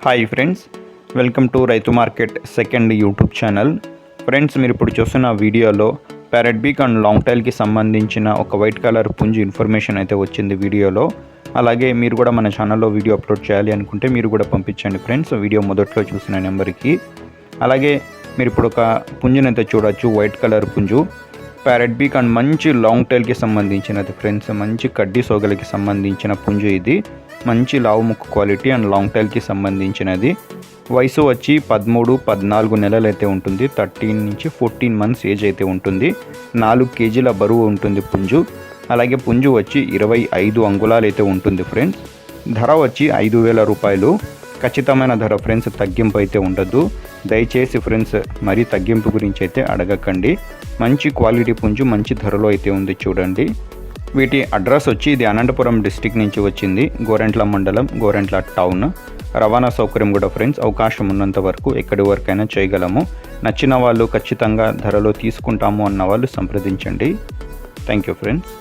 Hi friends, welcome to రైతు market second YouTube channel. Friends, మీరు ఇప్పుడు చూస్తున్న వీడియోలో ప్యారెట్ బీక్ అండ్ లాంగ్ టైల్కి సంబంధించిన ఒక వైట్ కలర్ పుంజు ఇన్ఫర్మేషన్ అయితే వచ్చింది వీడియోలో. అలాగే మీరు కూడా మన ఛానల్లో వీడియో అప్లోడ్ చేయాలి అనుకుంటే మీరు కూడా పంపించండి ఫ్రెండ్స్, వీడియో మొదట్లో చూసిన నెంబర్కి. అలాగే మీరు ఇప్పుడు ఒక పుంజునైతే చూడొచ్చు, వైట్ కలర్ పుంజు, ప్యారెట్ బీక్ అండ్ మంచి లాంగ్ టైల్కి సంబంధించినది ఫ్రెండ్స్. మంచి కడ్డీ సోగలికి సంబంధించిన పుంజు ఇది. మంచి లావు ముక్కు క్వాలిటీ అండ్ లాంగ్ టైల్కి సంబంధించినది. వయసు వచ్చి 13-14 నెలలు అయితే ఉంటుంది. 13 నుంచి 14 మంత్స్ ఏజ్ అయితే ఉంటుంది. 4 కేజీల బరువు ఉంటుంది పుంజు. అలాగే పుంజు వచ్చి 25 అంగుళాలు అయితే ఉంటుంది ఫ్రెండ్స్. ధర వచ్చి 5,000 రూపాయలు. ఖచ్చితమైన ధర ఫ్రెండ్స్, తగ్గింపు అయితే ఉండదు. దయచేసి ఫ్రెండ్స్ మరీ తగ్గింపు గురించి అయితే అడగకండి. మంచి క్వాలిటీ పుంజు మంచి ధరలో అయితే ఉంది చూడండి. వీటి అడ్రస్ వచ్చి ఇది అనంతపురం డిస్టిక్ నుంచి వచ్చింది. గోరెంట్ల మండలం, గోరెంట్ల టౌన్. రవాణా సౌకర్యం కూడా ఫ్రెండ్స్ అవకాశం ఉన్నంత వరకు ఎక్కడి వరకైనా చేయగలము. నచ్చిన వాళ్ళు ఖచ్చితంగా ధరలో తీసుకుంటాము అన్న వాళ్ళు సంప్రదించండి. Thank you friends.